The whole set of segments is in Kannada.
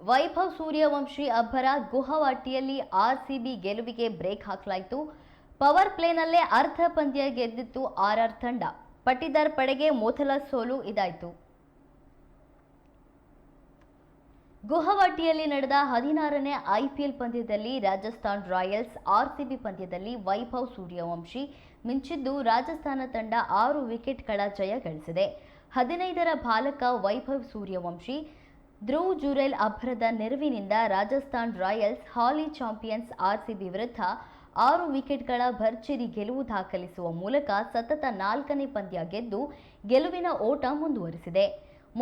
ವೈಭವ್ ಸೂರ್ಯವಂಶಿ ಅಬ್ಬರ ಗುವಾಹಟಿಯಲ್ಲಿ ಆರ್ಸಿಬಿ ಗೆಲುವಿಗೆ ಬ್ರೇಕ್ ಹಾಕಲಾಯಿತು. ಪವರ್ ಪ್ಲೇನಲ್ಲೇ ಅರ್ಧ ಪಂದ್ಯ ಗೆದ್ದಿತ್ತು ಆರ್ಆರ್ ತಂಡ. ಪಟ್ಟಿದಾರ್ ಪಡೆಗೆ ಮೊದಲ ಸೋಲು ಇದಾಯಿತು. ಗುವಾಹಟಿಯಲ್ಲಿ ನಡೆದ 16ನೇ ಐಪಿಎಲ್ ಪಂದ್ಯದಲ್ಲಿ ರಾಜಸ್ಥಾನ್ ರಾಯಲ್ಸ್ ಆರ್ಸಿಬಿ ಪಂದ್ಯದಲ್ಲಿ ವೈಭವ್ ಸೂರ್ಯವಂಶಿ ಮಿಂಚಿದ್ದು ರಾಜಸ್ಥಾನ ತಂಡ 6 ವಿಕೆಟ್ಗಳ ಜಯ ಗಳಿಸಿದೆ. 15ರ ಬಾಲಕ ವೈಭವ್ ಸೂರ್ಯವಂಶಿ ಧ್ರುವ್ ಜುರೇಲ್ ಅಬ್ಬರದ ನೆರವಿನಿಂದ ರಾಜಸ್ಥಾನ್ ರಾಯಲ್ಸ್ ಹಾಲಿ ಚಾಂಪಿಯನ್ಸ್ ಆರ್ಸಿಬಿ ವಿರುದ್ಧ 6 ವಿಕೆಟ್ಗಳ ಭರ್ಜರಿ ಗೆಲುವು ದಾಖಲಿಸುವ ಮೂಲಕ ಸತತ 4ನೇ ಪಂದ್ಯ ಗೆದ್ದು ಗೆಲುವಿನ ಓಟ ಮುಂದುವರಿಸಿದೆ.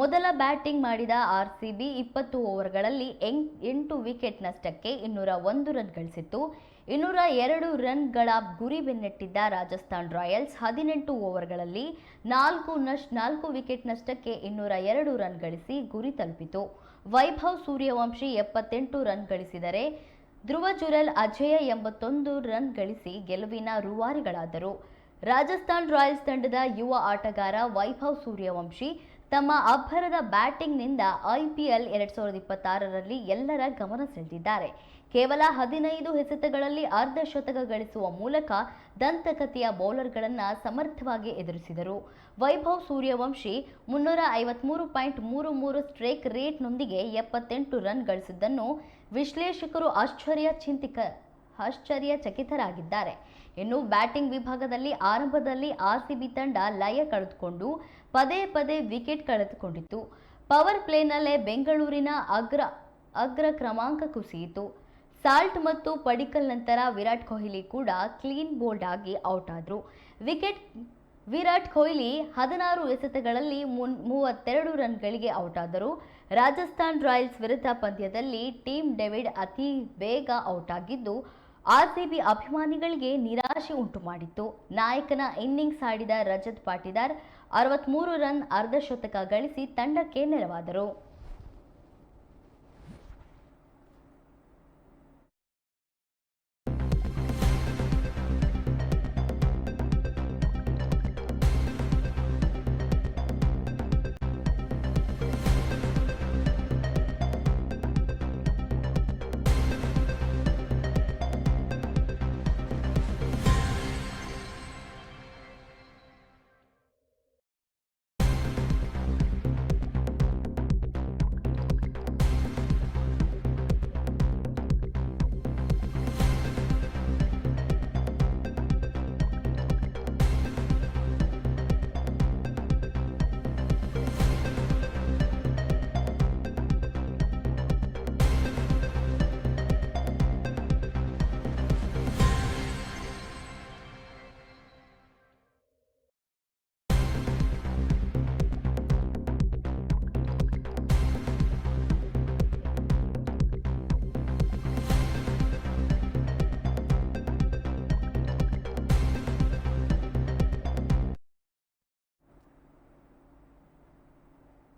ಮೊದಲ ಬ್ಯಾಟಿಂಗ್ ಮಾಡಿದ ಆರ್ಸಿಬಿ 20 ಓವರ್ಗಳಲ್ಲಿ 8 ವಿಕೆಟ್ ನಷ್ಟಕ್ಕೆ 201 ರನ್ ಗಳಿಸಿತ್ತು. 202 ರನ್ಗಳ ಗುರಿ ಬೆನ್ನಟ್ಟಿದ್ದ ರಾಜಸ್ಥಾನ್ ರಾಯಲ್ಸ್ 18 ಓವರ್ಗಳಲ್ಲಿ 4 ವಿಕೆಟ್ ನಷ್ಟಕ್ಕೆ 202 ರನ್ ಗಳಿಸಿ ಗುರಿ ತಲುಪಿತು. ವೈಭವ್ ಸೂರ್ಯವಂಶಿ 78 ರನ್ ಗಳಿಸಿದರೆ ಧ್ರುವ ಜುರೇಲ್ ಅಜೇಯ 81 ರನ್ ಗಳಿಸಿ ಗೆಲುವಿನ ರೂವಾರಿಗಳಾದರು. ರಾಜಸ್ಥಾನ್ ರಾಯಲ್ಸ್ ತಂಡದ ಯುವ ಆಟಗಾರ ವೈಭವ್ ಸೂರ್ಯವಂಶಿ ತಮ್ಮ ಅಬ್ಬರದ ಬ್ಯಾಟಿಂಗ್ನಿಂದ ಐಪಿಎಲ್ 2026ರಲ್ಲಿ ಎಲ್ಲರ ಗಮನ ಸೆಳೆದಿದ್ದಾರೆ. ಕೇವಲ 15 ಎಸೆತಗಳಲ್ಲಿ ಅರ್ಧ ಶತಕ ಗಳಿಸುವ ಮೂಲಕ ದಂತಕಥೆಯ ಬೌಲರ್ಗಳನ್ನು ಸಮರ್ಥವಾಗಿ ಎದುರಿಸಿದರು. ವೈಭವ್ ಸೂರ್ಯವಂಶಿ 353.33 ಸ್ಟ್ರೈಕ್ ರೇಟ್ನೊಂದಿಗೆ 78 ರನ್ ಗಳಿಸಿದ್ದನ್ನು ವಿಶ್ಲೇಷಕರು ಆಶ್ಚರ್ಯಚಕಿತರಾಗಿದ್ದಾರೆ. ಇನ್ನು ಬ್ಯಾಟಿಂಗ್ ವಿಭಾಗದಲ್ಲಿ ಆರಂಭದಲ್ಲಿ ಆರ್ಸಿಬಿ ತಂಡ ಲಯ ಕಳೆದುಕೊಂಡು ಪದೇ ವಿಕೆಟ್ ಕಳೆದುಕೊಂಡಿತ್ತು. ಪವರ್ ಪ್ಲೇನಲ್ಲೇ ಬೆಂಗಳೂರಿನ ಅಗ್ರ ಕ್ರಮಾಂಕ ಕುಸಿಯಿತು. ಸಾಲ್ಟ್ ಮತ್ತು ಪಡಿಕಲ್ ನಂತರ ವಿರಾಟ್ ಕೊಹ್ಲಿ ಕೂಡ ಕ್ಲೀನ್ ಬೋಲ್ಡ್ ಆಗಿ ಔಟ್ ಆದರು. ವಿರಾಟ್ ಕೊಹ್ಲಿ 16 ಎಸೆತಗಳಲ್ಲಿ 32 ರನ್ಗಳಿಗೆ ಔಟ್ ಆದರು. ರಾಜಸ್ಥಾನ್ ರಾಯಲ್ಸ್ ವಿರುದ್ಧ ಪಂದ್ಯದಲ್ಲಿ ಟೀಮ್ ಡೇವಿಡ್ ಅತಿ ಬೇಗ ಔಟ್ ಆಗಿದ್ದು ಆರ್ಸಿಬಿ ಅಭಿಮಾನಿಗಳಿಗೆ ನಿರಾಶೆ ಉಂಟು ಮಾಡಿತ್ತು. ನಾಯಕನ ಇನ್ನಿಂಗ್ಸ್ ಆಡಿದ ರಜತ್ ಪಾಟಿದಾರ್ 63 ರನ್ ಅರ್ಧ ಶತಕ ಗಳಿಸಿ ತಂಡಕ್ಕೆ ನೆರವಾದರು.